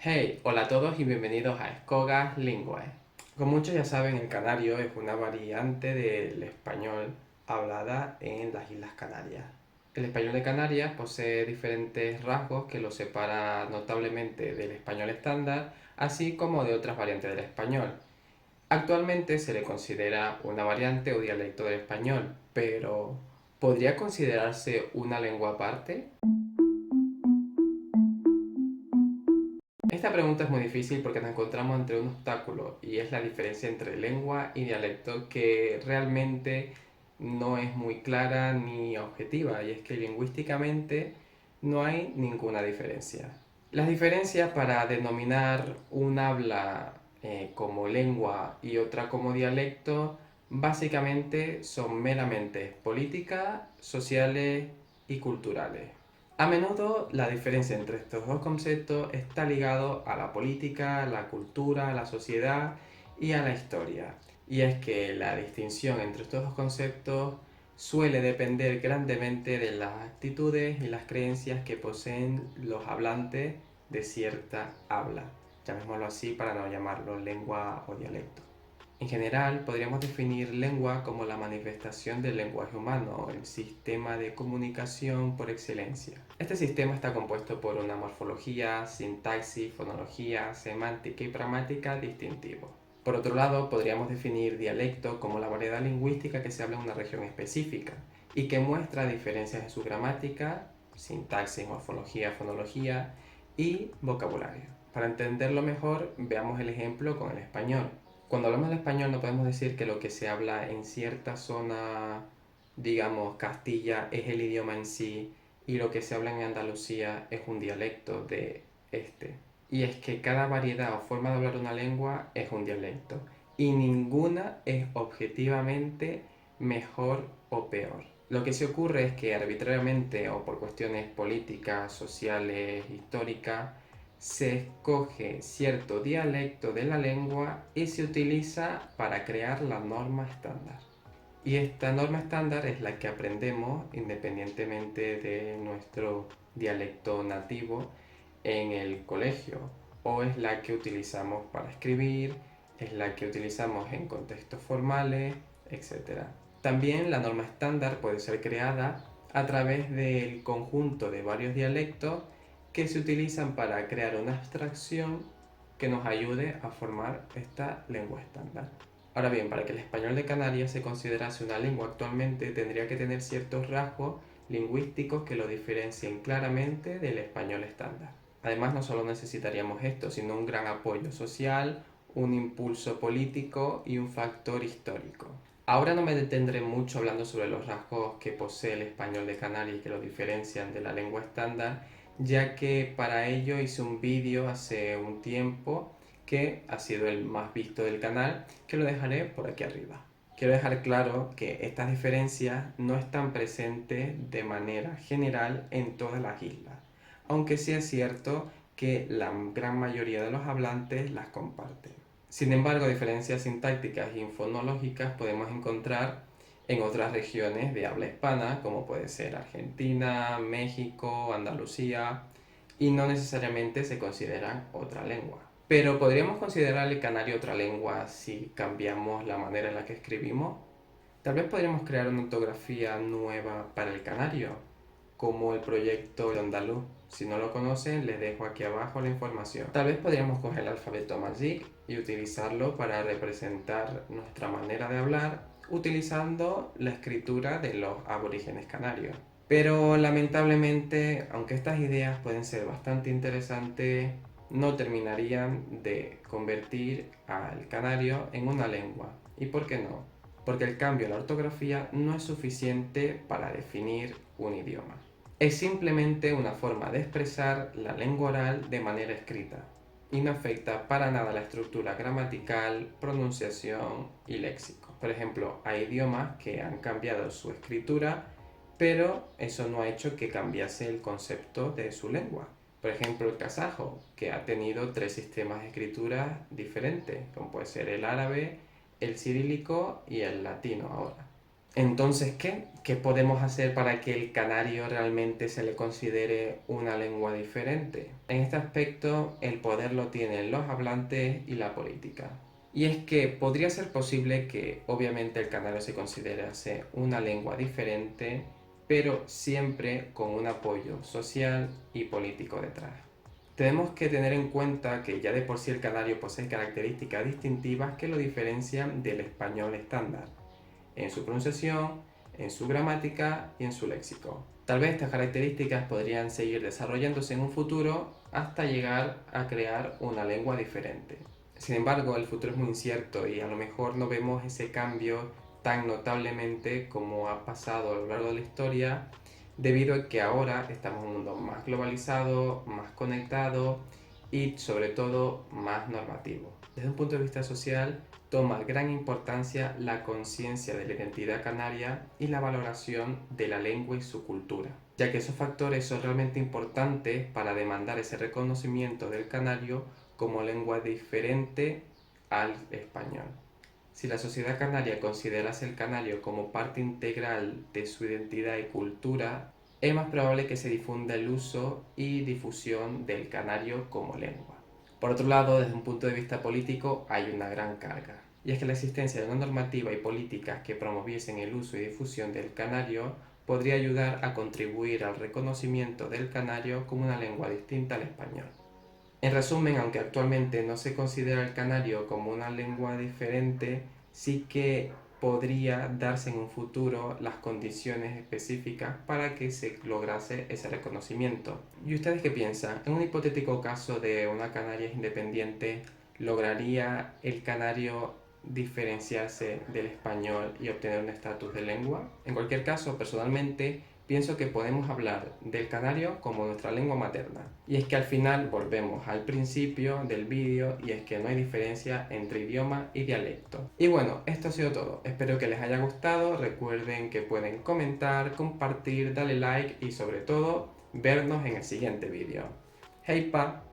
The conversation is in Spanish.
Hey, hola a todos y bienvenidos a Escogas Linguae. Como muchos ya saben, el canario es una variante del español hablada en las Islas Canarias. El español de Canarias posee diferentes rasgos que lo separa notablemente del español estándar, así como de otras variantes del español. Actualmente se le considera una variante o dialecto del español, pero ¿podría considerarse una lengua aparte? Esta pregunta es muy difícil porque nos encontramos entre un obstáculo y es la diferencia entre lengua y dialecto que realmente no es muy clara ni objetiva, y es que lingüísticamente no hay ninguna diferencia. Las diferencias para denominar un habla como lengua y otra como dialecto básicamente son meramente políticas, sociales y culturales. A menudo la diferencia entre estos dos conceptos está ligado a la política, la cultura, la sociedad y a la historia. Y es que la distinción entre estos dos conceptos suele depender grandemente de las actitudes y las creencias que poseen los hablantes de cierta habla. Llamémoslo así para no llamarlo lengua o dialecto. En general, podríamos definir lengua como la manifestación del lenguaje humano, el sistema de comunicación por excelencia. Este sistema está compuesto por una morfología, sintaxis, fonología, semántica y gramática distintivos. Por otro lado, podríamos definir dialecto como la variedad lingüística que se habla en una región específica y que muestra diferencias en su gramática, sintaxis, morfología, fonología y vocabulario. Para entenderlo mejor, veamos el ejemplo con el español. Cuando hablamos del español no podemos decir que lo que se habla en cierta zona, digamos Castilla, es el idioma en sí y lo que se habla en Andalucía es un dialecto de este. Y es que cada variedad o forma de hablar una lengua es un dialecto y ninguna es objetivamente mejor o peor. Lo que se ocurre es que arbitrariamente o por cuestiones políticas, sociales, históricas, se escoge cierto dialecto de la lengua y se utiliza para crear la norma estándar. Y esta norma estándar es la que aprendemos independientemente de nuestro dialecto nativo en el colegio, o es la que utilizamos para escribir, es la que utilizamos en contextos formales, etc. También la norma estándar puede ser creada a través del conjunto de varios dialectos que se utilizan para crear una abstracción que nos ayude a formar esta lengua estándar. Ahora bien, para que el español de Canarias se considerase una lengua actualmente, tendría que tener ciertos rasgos lingüísticos que lo diferencien claramente del español estándar. Además, no solo necesitaríamos esto, sino un gran apoyo social, un impulso político y un factor histórico. Ahora no me detendré mucho hablando sobre los rasgos que posee el español de Canarias y que lo diferencian de la lengua estándar, ya que para ello hice un vídeo hace un tiempo que ha sido el más visto del canal, que lo dejaré por aquí arriba. Quiero dejar claro que estas diferencias no están presentes de manera general en todas las islas, aunque sí es cierto que la gran mayoría de los hablantes las comparten. Sin embargo, diferencias sintácticas y fonológicas podemos encontrar en otras regiones de habla hispana, como puede ser Argentina, México, Andalucía, y no necesariamente se consideran otra lengua. Pero ¿podríamos considerar el canario otra lengua si cambiamos la manera en la que escribimos? Tal vez podríamos crear una ortografía nueva para el canario, como el proyecto de andaluz. Si no lo conocen, les dejo aquí abajo la información. Tal vez podríamos coger el alfabeto Magic y utilizarlo para representar nuestra manera de hablar, utilizando la escritura de los aborígenes canarios. Pero lamentablemente, aunque estas ideas pueden ser bastante interesantes, no terminarían de convertir al canario en una lengua. ¿Y por qué no? Porque el cambio en la ortografía no es suficiente para definir un idioma. Es simplemente una forma de expresar la lengua oral de manera escrita y no afecta para nada la estructura gramatical, pronunciación y léxico. Por ejemplo, hay idiomas que han cambiado su escritura, pero eso no ha hecho que cambiase el concepto de su lengua. Por ejemplo, el kazajo, que ha tenido tres sistemas de escritura diferentes, como puede ser el árabe, el cirílico y el latino ahora. Entonces, ¿qué? ¿Qué podemos hacer para que el canario realmente se le considere una lengua diferente? En este aspecto, el poder lo tienen los hablantes y la política. Y es que podría ser posible que obviamente el canario se considerase una lengua diferente, pero siempre con un apoyo social y político detrás. Tenemos que tener en cuenta que ya de por sí el canario posee características distintivas que lo diferencian del español estándar en su pronunciación, en su gramática y en su léxico. Tal vez estas características podrían seguir desarrollándose en un futuro hasta llegar a crear una lengua diferente. Sin embargo, el futuro es muy incierto y a lo mejor no vemos ese cambio tan notablemente como ha pasado a lo largo de la historia, debido a que ahora estamos en un mundo más globalizado, más conectado y sobre todo más normativo. Desde un punto de vista social, toma gran importancia la conciencia de la identidad canaria y la valoración de la lengua y su cultura, ya que esos factores son realmente importantes para demandar ese reconocimiento del canario como lengua diferente al español. Si la sociedad canaria considerase el canario como parte integral de su identidad y cultura, es más probable que se difunda el uso y difusión del canario como lengua. Por otro lado, desde un punto de vista político, hay una gran carga. Y es que la existencia de una normativa y políticas que promoviesen el uso y difusión del canario podría ayudar a contribuir al reconocimiento del canario como una lengua distinta al español. En resumen, aunque actualmente no se considera el canario como una lengua diferente, sí que podría darse en un futuro las condiciones específicas para que se lograse ese reconocimiento. ¿Y ustedes qué piensan? En un hipotético caso de una Canarias independiente, ¿lograría el canario diferenciarse del español y obtener un estatus de lengua? En cualquier caso, personalmente, pienso que podemos hablar del canario como nuestra lengua materna. Y es que al final volvemos al principio del vídeo y es que no hay diferencia entre idioma y dialecto. Y bueno, esto ha sido todo. Espero que les haya gustado. Recuerden que pueden comentar, compartir, darle like y sobre todo vernos en el siguiente vídeo. ¡Hey pa!